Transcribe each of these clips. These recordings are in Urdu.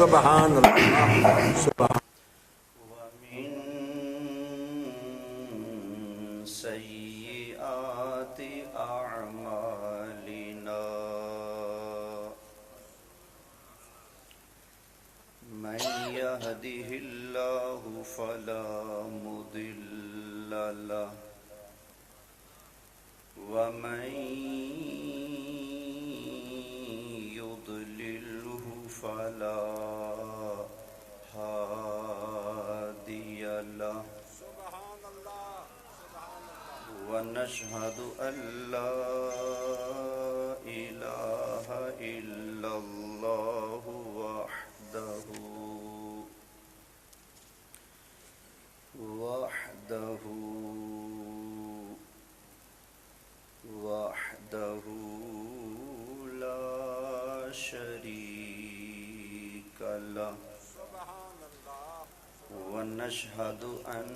سبحان اللہ سبحان ومن سيئات أعمالنا من يهده الله فلا مضل له ومن يضلله فلا هادي له ونشهد أن لا إله إلا الله وحده لا شريك له ونشهد أن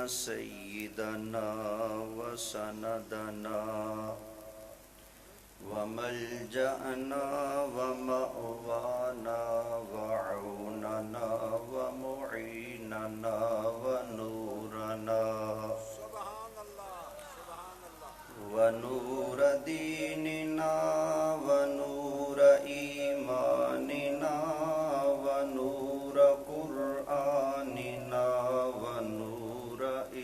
سيدنا وسندنا وملجأنا ومأوانا وعوننا ومعيننا ونورنا ونور ديننا ونور إيماننا ونور قرآننا ونور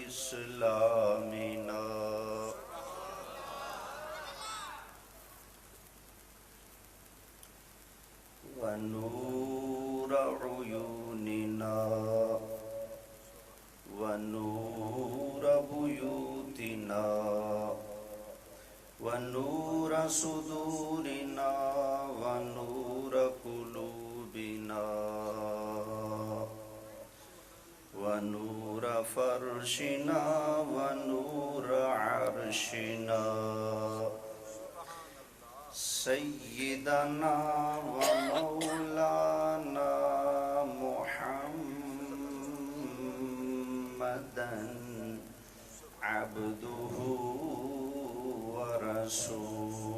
إسلامنا ونور عيوننا ونور بيوتنا ونور صدورنا ونور قلوبنا ونور فرشنا ونور عرشنا سيدنا ومولانا محمدا عبده ورسوله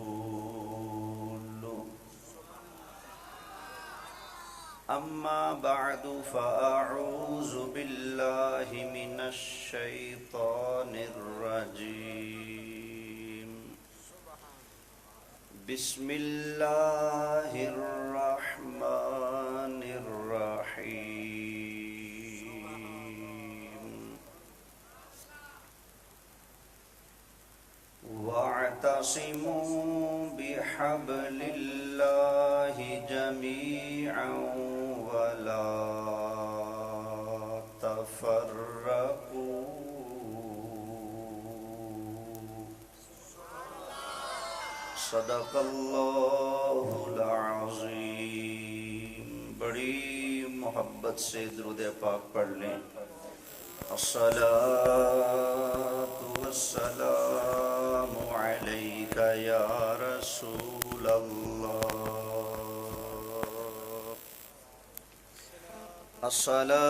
أما بعد فأعوذ بالله من الشيطان الرجيم بسم الله الرحمن الرحيم واعتصموا بحبل الله جميعا ولا تفرقوا صدق اللہ العظیم۔ بڑی محبت سے درود پاک پڑھ لیں۔ الصلاة والسلام علیک یا رسول اللہ، الصلاة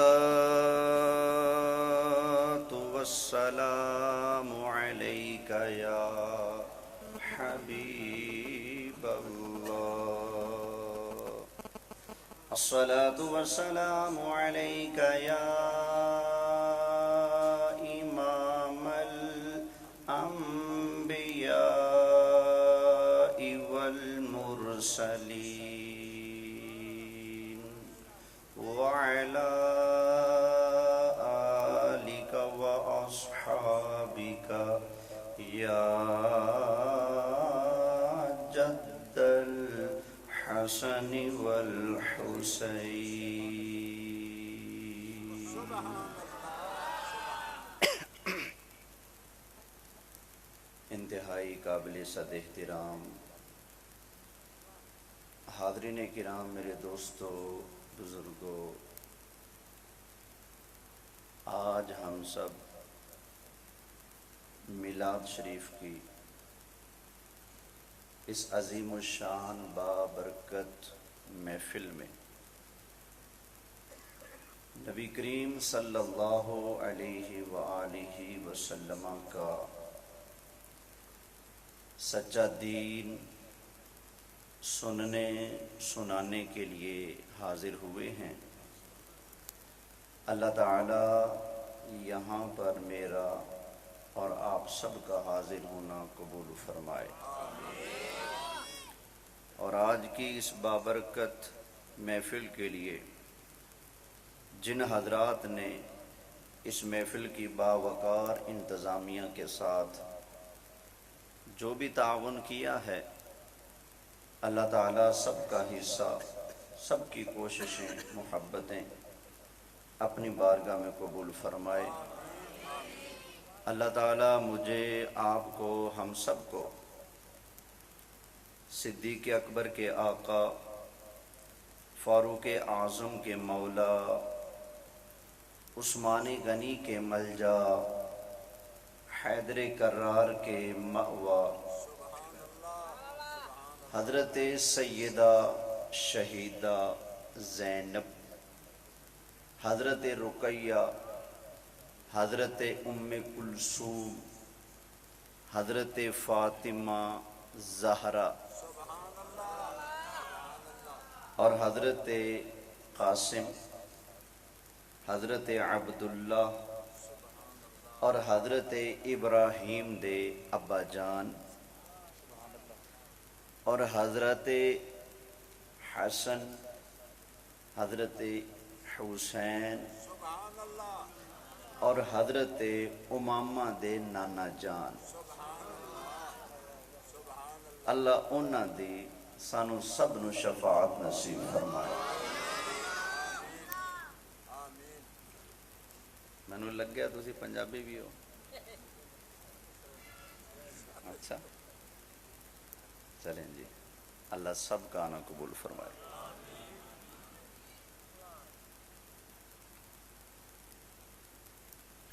والسلام علیک یا حبیب اللہ، الصلاة والسلام علیک یا امام الانبیاء والمرسلین وعلی آلک واصحابک یا جد الحسن والحسین۔ انتہائی قابل صد احترام حاضرین کرام، میرے دوستو، بزرگوں، آج ہم سب میلاد شریف کی اس عظیم الشان بابرکت محفل میں نبی کریم صلی اللہ علیہ وآلہ وسلم کا سچا دین سننے سنانے کے لیے حاضر ہوئے ہیں۔ اللہ تعالی یہاں پر میرا اور آپ سب کا حاضر ہونا قبول فرمائے، اور آج کی اس بابرکت محفل کے لیے جن حضرات نے اس محفل کی باوقار انتظامیہ کے ساتھ جو بھی تعاون کیا ہے، اللہ تعالیٰ سب کا حصہ، سب کی کوششیں، محبتیں اپنی بارگاہ میں قبول فرمائے۔ اللہ تعالیٰ مجھے، آپ کو، ہم سب کو صدیق اکبر کے آقا، فاروق اعظم کے مولا، عثمان غنی کے ملجا، حیدر کرار کے مأوا، حضرت سیدہ شہیدہ زینب، حضرت رقیہ، حضرت ام کلثوم، حضرت فاطمہ زہرا اور حضرت قاسم، حضرت عبداللہ اور حضرت ابراہیم دے ابا جان، اور حضرت حسن، حضرت حسین اور حضرت امامہ دے نانا جان۔ اللہ انہاں دی سانو سب نو شفاعت نصیب فرمائے۔ مینوں لگ گیا تسی پنجابی بھی ہو، اچھا چلیں جی، اللہ سب کا آنا قبول فرمائے۔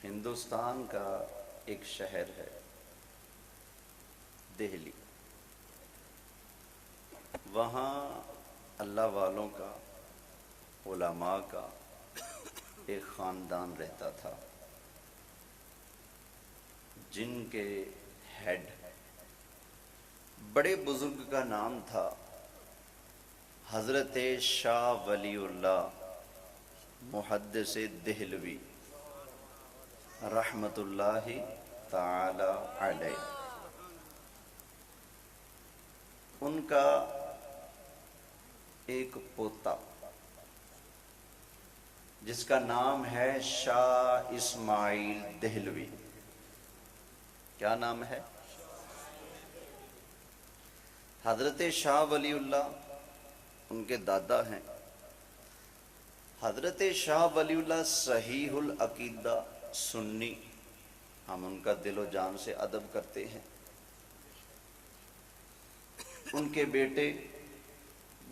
ہندوستان کا ایک شہر ہے دہلی، وہاں اللہ والوں کا، علماء کا ایک خاندان رہتا تھا جن کے ہیڈ بڑے بزرگ کا نام تھا حضرت شاہ ولی اللہ محدث دہلوی رحمت اللہ تعالی علیہ۔ ان کا ایک پوتا جس کا نام ہے شاہ اسماعیل دہلوی، کیا نام ہے؟ حضرت شاہ ولی اللہ ان کے دادا ہیں۔ حضرت شاہ ولی اللہ صحیح العقیدہ سنی، ہم ان کا دل و جان سے ادب کرتے ہیں۔ ان کے بیٹے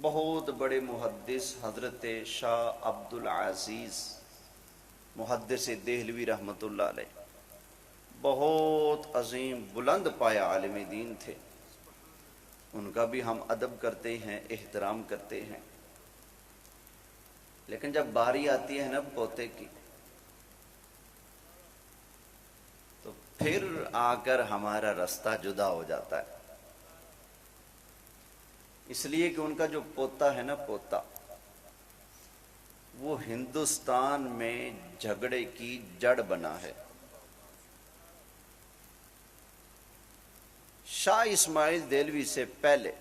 بہت بڑے محدث حضرت شاہ عبد العزیز محدث دہلوی رحمت اللہ علیہ، بہت عظیم بلند پایا عالم دین تھے، ان کا بھی ہم ادب کرتے ہیں، احترام کرتے ہیں۔ لیکن جب باری آتی ہے نا پوتے کی، تو پھر آ کر ہمارا رستہ جدا ہو جاتا ہے، اس لیے کہ ان کا جو پوتا ہے نا، پوتا وہ ہندوستان میں جھگڑے کی جڑ بنا ہے۔ شاہ اسماعیل دہلوی سے پہلے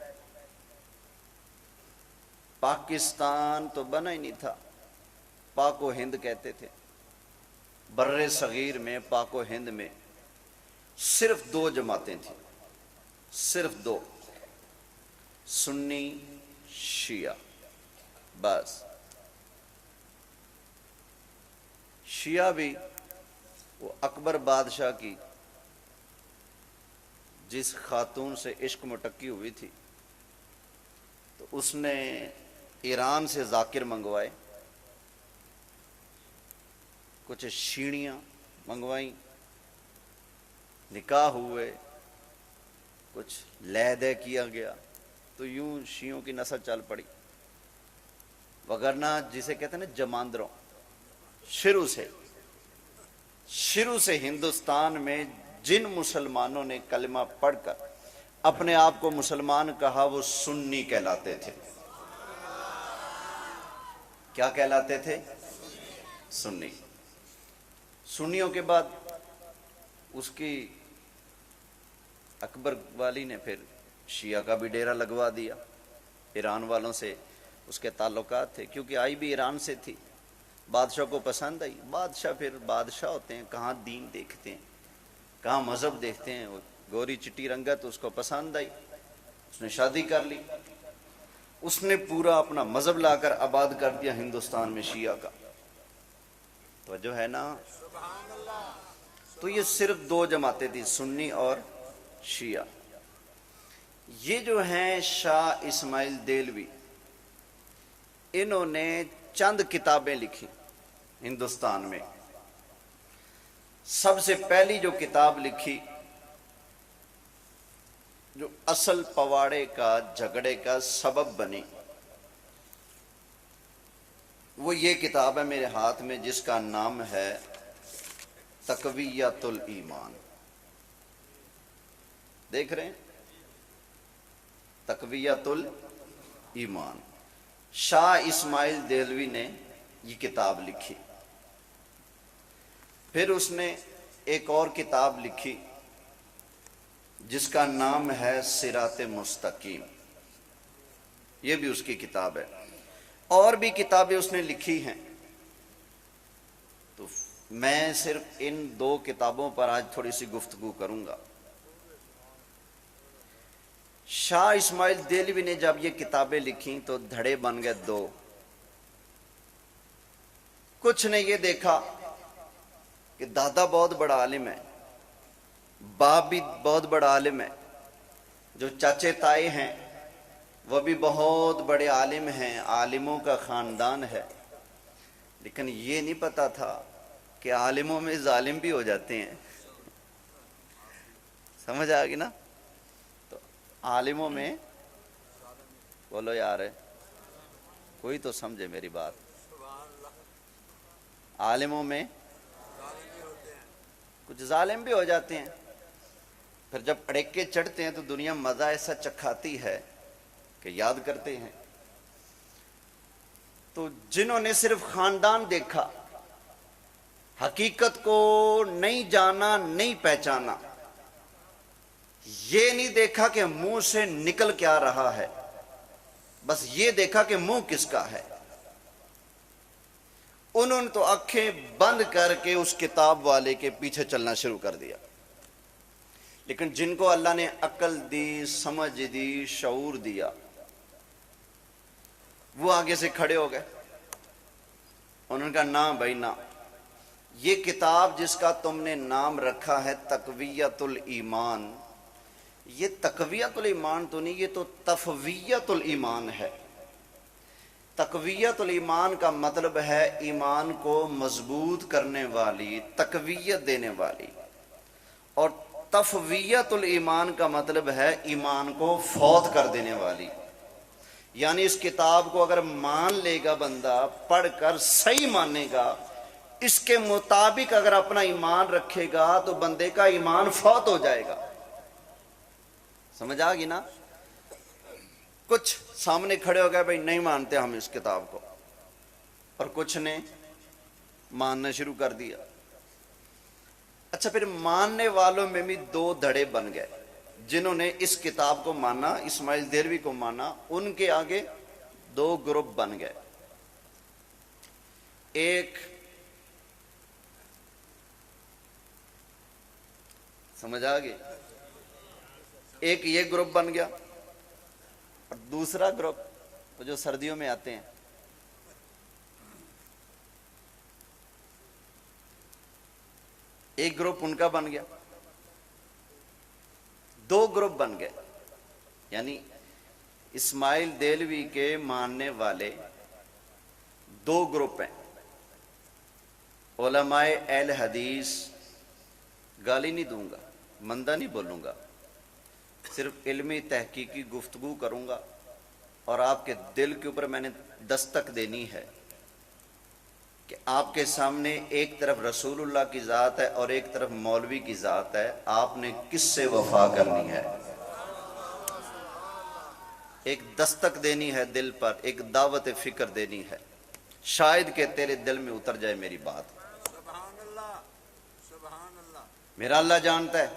پاکستان تو بنا ہی نہیں تھا، پاک و ہند کہتے تھے۔ بر صغیر میں، پاک و ہند میں صرف دو جماعتیں تھیں، صرف دو، سنی شیعہ، بس۔ شیعہ بھی وہ اکبر بادشاہ کی جس خاتون سے عشق مٹکی ہوئی تھی، تو اس نے ایران سے ذاکر منگوائے، کچھ شیڑیاں منگوائیں، نکاح ہوئے، کچھ لے دے کیا گیا، تو یوں شیعوں کی نسل چل پڑی۔ وگرنہ جسے کہتے ہیں نا جماندروں، شروع سے ہندوستان میں جن مسلمانوں نے کلمہ پڑھ کر اپنے آپ کو مسلمان کہا وہ سنی کہلاتے تھے. کیا کہلاتے تھے؟ سنی. سنیوں کے بعد اس کی اکبر والی نے پھر شیعہ کا بھی ڈیرا لگوا دیا. ایران والوں سے اس کے تعلقات تھے کیونکہ آئی بھی ایران سے تھی. بادشاہ کو پسند آئی. بادشاہ پھر بادشاہ ہوتے ہیں, کہاں دین دیکھتے ہیں, کہاں مذہب دیکھتے ہیں. وہ گوری چٹی رنگت اس کو پسند آئی, اس نے شادی کر لی. اس نے پورا اپنا مذہب لا کر آباد کر دیا ہندوستان میں شیعہ کا. توجہ ہے نا؟ تو یہ صرف دو جماعتیں تھیں, سنی اور شیعہ. یہ جو ہیں شاہ اسماعیل دہلوی, انہوں نے چند کتابیں لکھی ہندوستان میں. سب سے پہلی جو کتاب لکھی جو اصل پواڑے کا جھگڑے کا سبب بنی, وہ یہ کتاب ہے میرے ہاتھ میں جس کا نام ہے تقویۃ الایمان. دیکھ رہے ہیں؟ تقویۃ الایمان. شاہ اسماعیل دہلوی نے یہ کتاب لکھی. پھر اس نے ایک اور کتاب لکھی جس کا نام ہے صراط مستقیم. یہ بھی اس کی کتاب ہے. اور بھی کتابیں اس نے لکھی ہیں. تو میں صرف ان دو کتابوں پر آج تھوڑی سی گفتگو کروں گا. شاہ اسماعیل دہلوی نے جب یہ کتابیں لکھیں تو دھڑے بن گئے دو. کچھ نے یہ دیکھا کہ دادا بہت بڑا عالم ہے, باپ بھی بہت بڑا عالم ہے, جو چاچے تائے ہیں وہ بھی بہت بڑے عالم ہیں, عالموں کا خاندان ہے. لیکن یہ نہیں پتا تھا کہ عالموں میں ظالم بھی ہو جاتے ہیں. سمجھ آ گئی نا؟ تو عالموں میں, بولو یار کوئی تو سمجھے میری بات, عالموں میں کچھ ظالم بھی ہو جاتے ہیں. پھر جب اڑیکے چڑھتے ہیں تو دنیا مزہ ایسا چکھاتی ہے کہ یاد کرتے ہیں. تو جنہوں نے صرف خاندان دیکھا, حقیقت کو نہیں جانا نہیں پہچانا, یہ نہیں دیکھا کہ منہ سے نکل کیا رہا ہے, بس یہ دیکھا کہ منہ کس کا ہے, انہوں نے تو آنکھیں بند کر کے اس کتاب والے کے پیچھے چلنا شروع کر دیا. لیکن جن کو اللہ نے عقل دی, سمجھ دی, شعور دیا, وہ آگے سے کھڑے ہو گئے. انہوں نے کہا نا بھائی نا, یہ کتاب جس کا تم نے نام رکھا ہے تقویۃ الایمان, یہ تقویۃ الایمان تو نہیں, یہ تو تفویۃ الایمان ہے. تقویۃ الایمان کا مطلب ہے ایمان کو مضبوط کرنے والی, تقویت دینے والی. اور تفویۃ الایمان کا مطلب ہے ایمان کو فوت کر دینے والی. یعنی اس کتاب کو اگر مان لے گا بندہ, پڑھ کر صحیح مانے گا, اس کے مطابق اگر اپنا ایمان رکھے گا تو بندے کا ایمان فوت ہو جائے گا. سمجھ آ گئی نا؟ کچھ سامنے کھڑے ہو گئے بھائی نہیں مانتے ہم اس کتاب کو, اور کچھ نے ماننا شروع کر دیا. اچھا, پھر ماننے والوں میں بھی دو دھڑے بن گئے. جنہوں نے اس کتاب کو مانا, اسماعیل دہلوی کو مانا, ان کے آگے دو گروپ بن گئے. ایک سمجھ آ گئی, ایک یہ گروپ بن گیا, اور دوسرا گروپ جو سردیوں میں آتے ہیں, ایک گروپ ان کا بن گیا. دو گروپ بن گئے. یعنی اسماعیل دہلوی کے ماننے والے دو گروپ ہیں. علماء اہل حدیث, گالی نہیں دوں گا, مندہ نہیں بولوں گا, صرف علمی تحقیقی گفتگو کروں گا, اور آپ کے دل کے اوپر میں نے دستک دینی ہے کہ آپ کے سامنے ایک طرف رسول اللہ کی ذات ہے اور ایک طرف مولوی کی ذات ہے, آپ نے کس سے وفا کرنی ہے؟ ایک دستک دینی ہے دل پر، ایک دعوت فکر دینی ہے، شاید کہ تیرے دل میں اتر جائے میری بات۔ سبحان اللہ، سبحان اللہ۔ میرا اللہ جانتا ہے،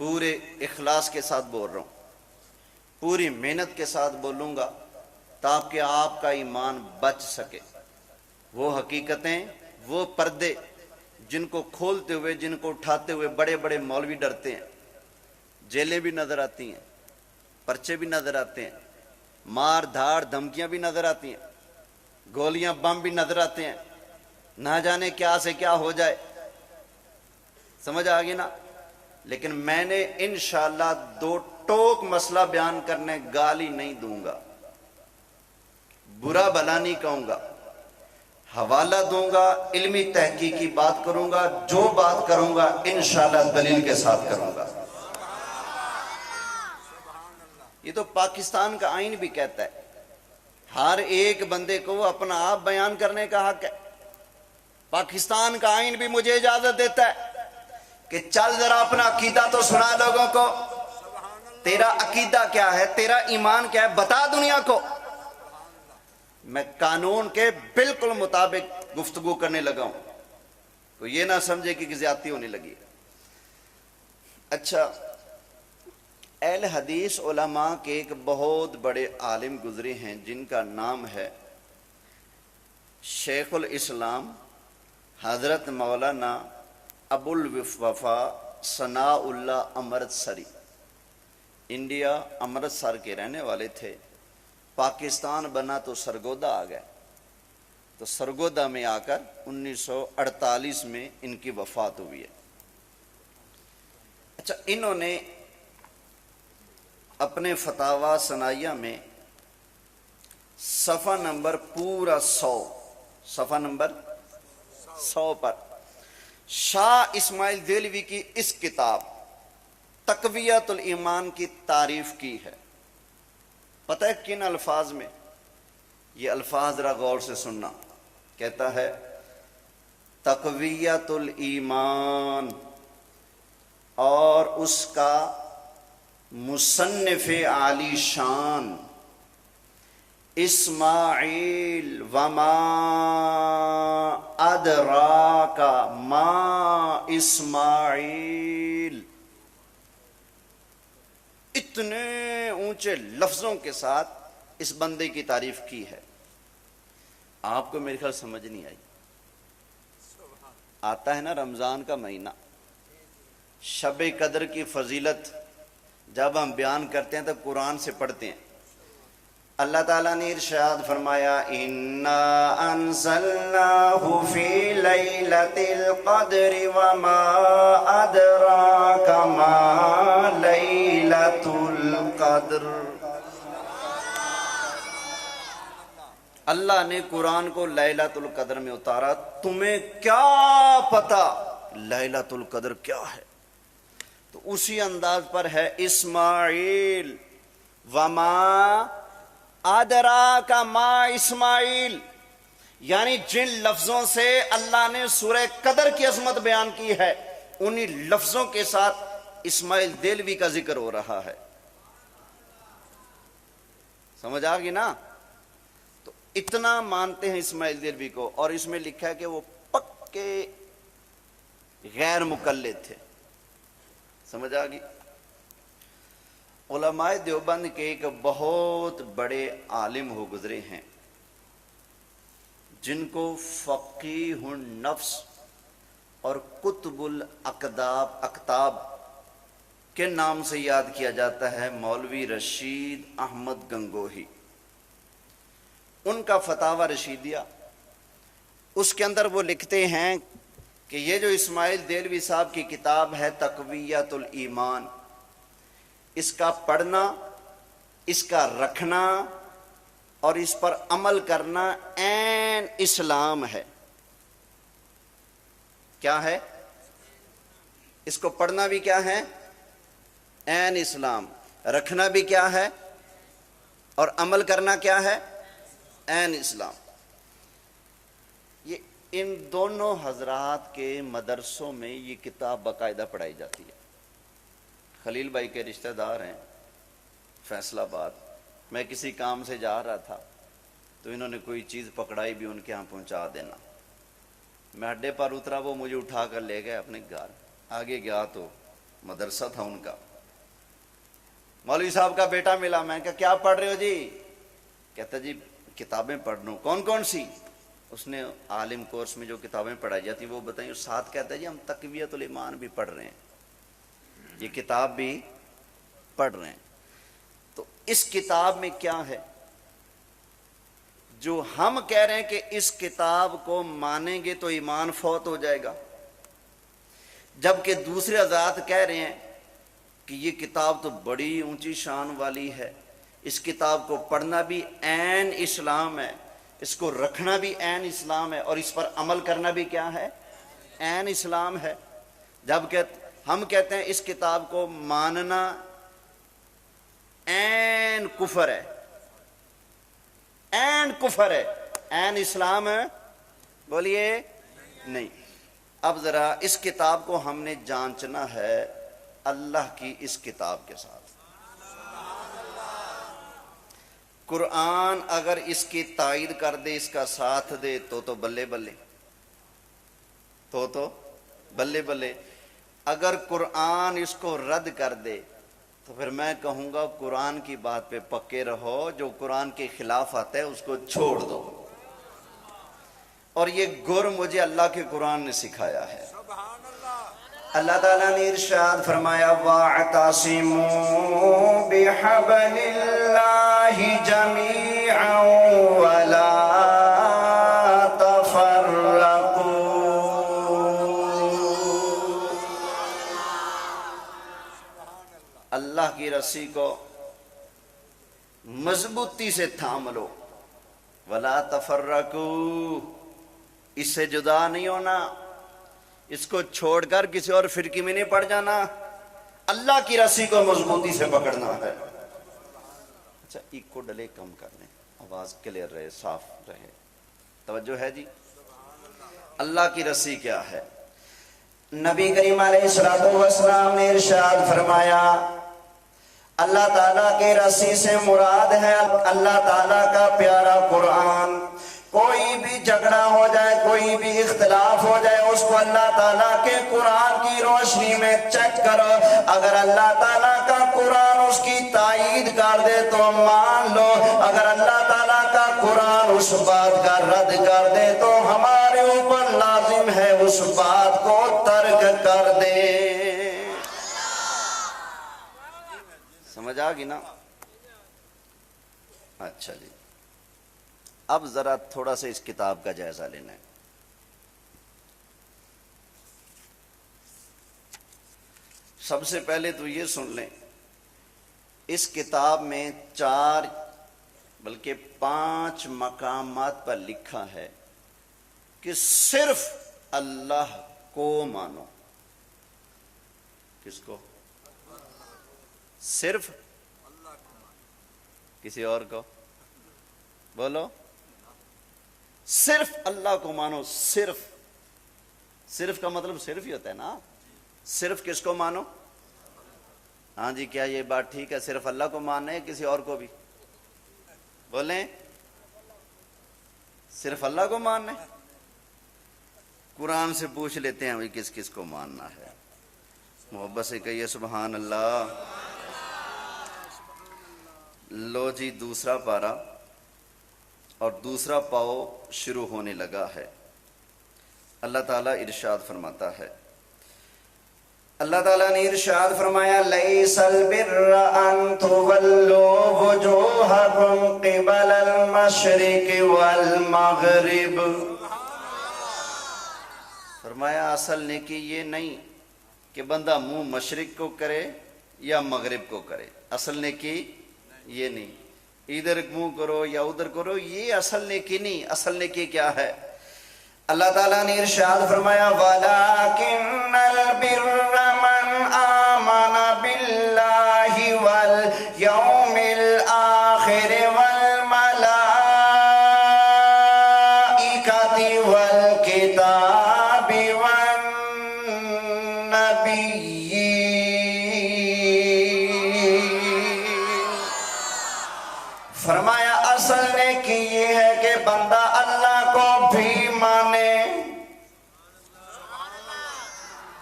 پورے اخلاص کے ساتھ بول رہا ہوں، پوری محنت کے ساتھ بولوں گا تاکہ آپ کا ایمان بچ سکے۔ وہ حقیقتیں، وہ پردے جن کو کھولتے ہوئے، جن کو اٹھاتے ہوئے بڑے بڑے مولوی ڈرتے ہیں، جیلیں بھی نظر آتی ہیں، پرچے بھی نظر آتے ہیں، مار دھاڑ دھمکیاں بھی نظر آتی ہیں، گولیاں بم بھی نظر آتے ہیں، نہ جانے کیا سے کیا ہو جائے، سمجھ آگی نا؟ لیکن میں نے انشاءاللہ دو ٹوک مسئلہ بیان کرنے، گالی نہیں دوں گا، برا بھلا نہیں کہوں گا، حوالہ دوں گا، علمی تحقیقی بات کروں گا، جو بات کروں گا انشاءاللہ دلیل کے ساتھ کروں گا۔ یہ تو پاکستان کا آئین بھی کہتا ہے، ہر ایک بندے کو اپنا آپ بیان کرنے کا حق ہے۔ پاکستان کا آئین بھی مجھے اجازت دیتا ہے کہ چل ذرا اپنا عقیدہ تو سنا لوگوں کو، تیرا عقیدہ کیا ہے، تیرا ایمان کیا ہے، بتا دنیا کو۔ میں قانون کے بالکل مطابق گفتگو کرنے لگا ہوں، تو یہ نہ سمجھے کہ زیادتی ہونے لگی۔ اچھا، اہل حدیث علماء کے ایک بہت بڑے عالم گزرے ہیں جن کا نام ہے شیخ الاسلام حضرت مولانا ابو الوفا ثناء اللہ امرتسری، انڈیا امرتسر کے رہنے والے تھے۔ پاکستان بنا تو سرگودا آ گئے، تو سرگودا میں آ کر 1948 میں ان کی وفات ہوئی ہے۔ اچھا، انہوں نے اپنے فتاوی ثنائیہ میں صفحہ نمبر پورا 100، صفحہ نمبر 100 پر شاہ اسماعیل دہلوی کی اس کتاب تقویت الایمان کی تعریف کی ہے۔ پتہ ہے کن الفاظ میں؟ یہ الفاظ ذرا غور سے سننا۔ کہتا ہے تقویت الایمان، اور اس کا مصنف عالی شان اسماعیل وما ادراک ما اسماعیل، اتنے اونچے لفظوں کے ساتھ اس بندے کی تعریف کی ہے۔ آپ کو میرے خیال سمجھ نہیں آئی۔ آتا ہے نا رمضان کا مہینہ، شب قدر کی فضیلت جب ہم بیان کرتے ہیں تو قرآن سے پڑھتے ہیں۔ اللہ تعالیٰ نے ارشاد فرمایا اِنَّا أَنزَلْنَاهُ فِي لَيْلَةِ الْقَدْرِ وَمَا أَدْرَاكَ مَا لَيْلَةُ الْقَدْرِ۔ اللہ نے قرآن کو لیلۃ القدر میں اتارا، تمہیں کیا پتا لیلۃ القدر کیا ہے؟ تو اسی انداز پر ہے اسماعیل وما ادراک ما اسماعیل، یعنی جن لفظوں سے اللہ نے سورہ قدر کی عظمت بیان کی ہے، انہی لفظوں کے ساتھ اسماعیل دہلوی کا ذکر ہو رہا ہے۔ سمجھ آ گئی نا؟ تو اتنا مانتے ہیں اسماعیل دہلوی کو، اور اس میں لکھا ہے کہ وہ پکے غیر مقلد تھے۔ سمجھ آ گئی؟ علماء دیوبند کے ایک بہت بڑے عالم ہو گزرے ہیں جن کو فقیہ النفس اور قطب الاقطاب کے نام سے یاد کیا جاتا ہے، مولوی رشید احمد گنگوہی۔ ان کا فتاوی رشیدیہ، اس کے اندر وہ لکھتے ہیں کہ یہ جو اسماعیل دہلوی صاحب کی کتاب ہے تقویت الایمان، اس کا پڑھنا، اس کا رکھنا اور اس پر عمل کرنا عین اسلام ہے۔ کیا ہے؟ اس کو پڑھنا بھی کیا ہے؟ عین اسلام۔ رکھنا بھی کیا ہے؟ اور عمل کرنا کیا ہے؟ عین اسلام۔ یہ ان دونوں حضرات کے مدرسوں میں یہ کتاب باقاعدہ پڑھائی جاتی ہے۔ خلیل بھائی کے رشتہ دار ہیں فیصل آباد، میں کسی کام سے جا رہا تھا تو انہوں نے کوئی چیز پکڑائی بھی ان کے ہاں پہنچا دینا. میں اڈے پر اترا, وہ مجھے اٹھا کر لے گئے اپنے گھر. آگے گیا تو مدرسہ تھا ان کا. مولوی صاحب کا بیٹا ملا, میں کہا کیا پڑھ رہے ہو جی؟ کہتا جی کتابیں پڑھ رہا ہوں. کون کون سی؟ اس نے عالم کورس میں جو کتابیں پڑھائی جاتی ہیں وہ بتائیں. ساتھ کہتا ہے جی ہم تقویۃ الایمان بھی پڑھ رہے ہیں, یہ کتاب بھی پڑھ رہے ہیں. تو اس کتاب میں کیا ہے جو ہم کہہ رہے ہیں کہ اس کتاب کو مانیں گے تو ایمان فوت ہو جائے گا, جبکہ دوسرے حضرات کہہ رہے ہیں کہ یہ کتاب تو بڑی اونچی شان والی ہے, اس کتاب کو پڑھنا بھی عین اسلام ہے, اس کو رکھنا بھی عین اسلام ہے, اور اس پر عمل کرنا بھی کیا ہے؟ عین اسلام ہے. جبکہ ہم کہتے ہیں اس کتاب کو ماننا عین کفر ہے, عین کفر ہے, عین اسلام ہے. بولیے نہیں. اب ذرا اس کتاب کو ہم نے جانچنا ہے اللہ کی اس کتاب کے ساتھ. قرآن اگر اس کی تائید کر دے, اس کا ساتھ دے تو بلے بلے, تو بلے بلے. اگر قرآن اس کو رد کر دے تو پھر میں کہوں گا قرآن کی بات پہ پکے رہو, جو قرآن کے خلاف آتا ہے اس کو چھوڑ دو. اور یہ گر مجھے اللہ کے قرآن نے سکھایا ہے. سبحان اللہ. اللہ تعالیٰ نے ارشاد فرمایا وَاعْتَصِمُوا بِحَبْلِ اللَّهِ جَمِيعًا وَلَا اللہ کی رسی کو مضبوطی سے تھام لو. ولا تفرقوا, اس سے جدا نہیں ہونا, اس کو چھوڑ کر کسی اور فرقے میں نہیں پڑ جانا, اللہ کی رسی کو مضبوطی سے پکڑنا ہے. اچھا ایک ڈلے کم کر لیں, آواز کلیئر رہے, صاف رہے. توجہ ہے جی. اللہ کی رسی کیا ہے؟ نبی کریم علیہ الصلوۃ والسلام نے ارشاد فرمایا اللہ تعالیٰ کی رسی سے مراد ہے اللہ تعالیٰ کا پیارا قرآن. کوئی بھی جھگڑا ہو جائے, کوئی بھی اختلاف ہو جائے, اس کو اللہ تعالیٰ کے قرآن کی روشنی میں چیک کرو. اگر اللہ تعالیٰ کا قرآن اس کی تائید کر دے تو مان لو, اگر اللہ تعالیٰ کا قرآن اس بات کا رد کر دے تو ہمارے اوپر لازم ہے اس بات کو ترک کر دے. سمجھ آ گئی نا؟ اچھا جی, اب ذرا تھوڑا سا اس کتاب کا جائزہ لینا ہے. سب سے پہلے تو یہ سن لیں, اس کتاب میں 4 بلکہ 5 مقامات پر لکھا ہے کہ صرف اللہ کو مانو. کس کو؟ صرف کسی اور کو بولو. صرف اللہ کو مانو. صرف کا مطلب صرف ہی ہوتا ہے نا. صرف کس کو مانو؟ ہاں جی, کیا یہ بات ٹھیک ہے؟ صرف اللہ کو ماننا ہے کسی اور کو بھی؟ بولیں, صرف اللہ کو ماننا ہے. قرآن سے پوچھ لیتے ہیں ابھی کس کس کو ماننا ہے. محبت سے کہیے سبحان اللہ. لو جی, دوسرا پارہ اور دوسرا پاؤ شروع ہونے لگا ہے. اللہ تعالیٰ ارشاد فرماتا ہے, اللہ تعالیٰ نے ارشاد فرمایا لیس البر ان تولوا وجوہکم قبل المشرق والمغرب. فرمایا اصل نیکی یہ نہیں کہ بندہ منہ مشرق کو کرے یا مغرب کو کرے. اصل نیکی یہ نہیں, ادھر منہ کرو یا ادھر کرو, یہ اصل نیکی نہیں. اصل نیکی کیا ہے؟ اللہ تعالیٰ نے ارشاد فرمایا وَلَكِنَّ الْبِرَّ مَنْ آمَنَ بِاللَّهِ وَالْيَوْمِ الْآخِرِ وَالْمَلَائِكَةِ وَالْكِتَابِ وَالنَّبِيِّينَ.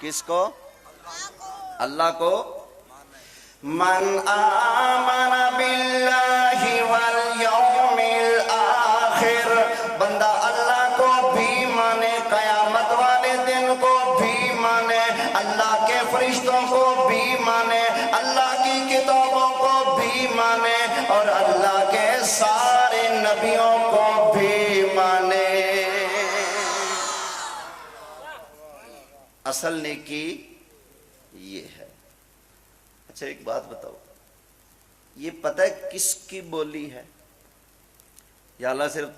کس کو؟ اللہ کو. من آمن باللہ والیوم الآخر، بندہ اللہ کو بھی مانے، قیامت والے دن کو بھی مانے، اللہ کے فرشتوں کو بھی مانے، اللہ کی کتابوں کو بھی مانے، اور اللہ کے سارے نبیوں کو بھی مانے. اصل نیکی یہ ہے. اچھا ایک بات بتاؤ، یہ پتہ ہے کس کی بولی ہے؟ یا اللہ صرف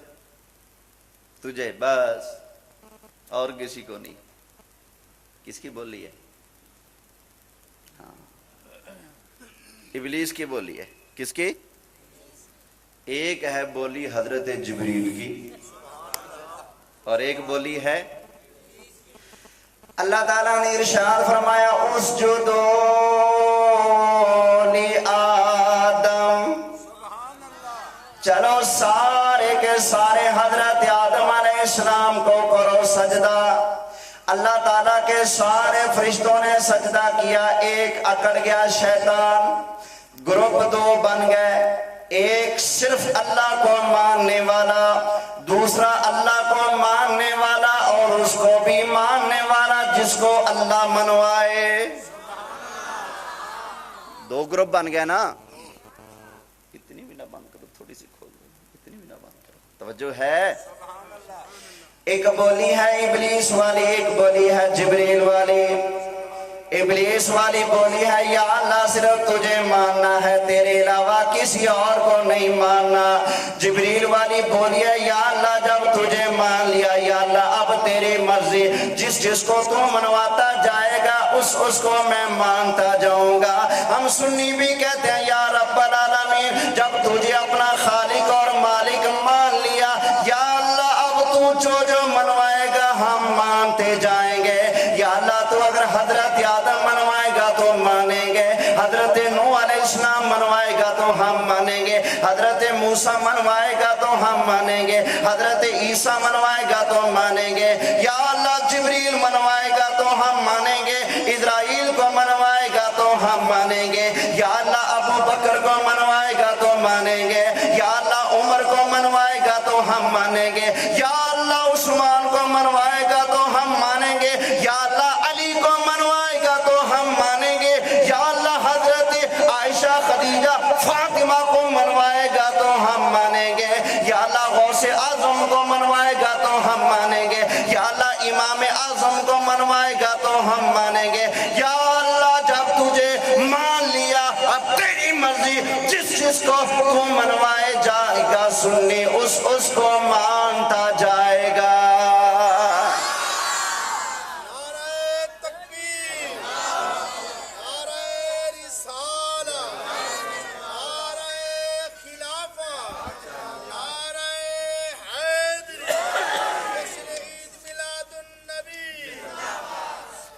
تجھے بس اور کسی کو نہیں؟ کس کی بولی ہے؟ ہاں ابلیس کی بولی ہے. کس کی؟ ایک ہے بولی حضرت جبریل کی، اور ایک بولی ہے اللہ تعالیٰ نے ارشاد فرمایا اسجدوا لآدم، چلو سارے کے سارے حضرت آدم علیہ السلام کو کرو سجدہ. اللہ تعالیٰ کے سارے فرشتوں نے سجدہ کیا. ایک اکڑ گیا شیطان، گروپ دو بن گئے، ایک صرف اللہ کو ماننے والا، دوسرا اللہ کو ماننے والا اور اس کو بھی ماننے والا جس کو اللہ منوائے. دو گروپ بن گئے نا. اتنی بھی نہ بند کرو، تھوڑی سی کھول دو، اتنی بھی نہ بند کرو. توجہ ہے؟ ایک بولی ہے ابلیس والی، ایک بولی ہے جبریل والی. ابلیس والی بولی ہے یا اللہ صرف تجھے ماننا ہے، تیرے علاوہ کسی اور کو نہیں ماننا. جبریل والی بولی ہے یا اللہ جب تجھے مان لیا یا اللہ اب تیری مرضی، جس جس کو تو منواتا جائے گا اس کو میں مانتا جاؤں گا. ہم سنی بھی کہتے ہیں یا رب العالمین جب تجھے اپنا خالق اور مالک مان لیا یا اللہ اب تو جو منوائے گا ہم مانتے جائیں گے. یا اللہ تو اگر حضرت آدم منوائے گا تو مانیں گے، حضرت نوح علیہ السلام منوائے گا تو ہم مانیں گے، حضرت موسیٰ منوائے گا تو ہم مانیں گے، حضرت عیسیٰ منوائے گا تو مانیں گے. یا اللہ جبریل منوائے گا تو ہم مانیں گے، اسرائیل کو منوائے گا تو ہم مانیں گے. یا اللہ ابو بکر کو منوائے گا تو مانیں گے، یا اللہ عمر کو منوائے گا تو ہم مانیں گے، یا اللہ عثمان کو منوائے گا تو ہم مانیں گے، یا اللہ علی کو منوائے گا تو ہم مانیں گے، یا اللہ حضرت عائشہ خدیجہ فاطمہ کو منوائے گا تو ہم مانیں گے، یا اللہ غوث اعظم کو منوائے گا تو ہم مانیں گے، یا اللہ امام اعظم کو منوائے گا تو ہم مانیں گے. یا اللہ جب تجھے مان لیا اب تیری مرضی، جس کو منوائے جائے گا سنی اس کو مانتا جائے گا.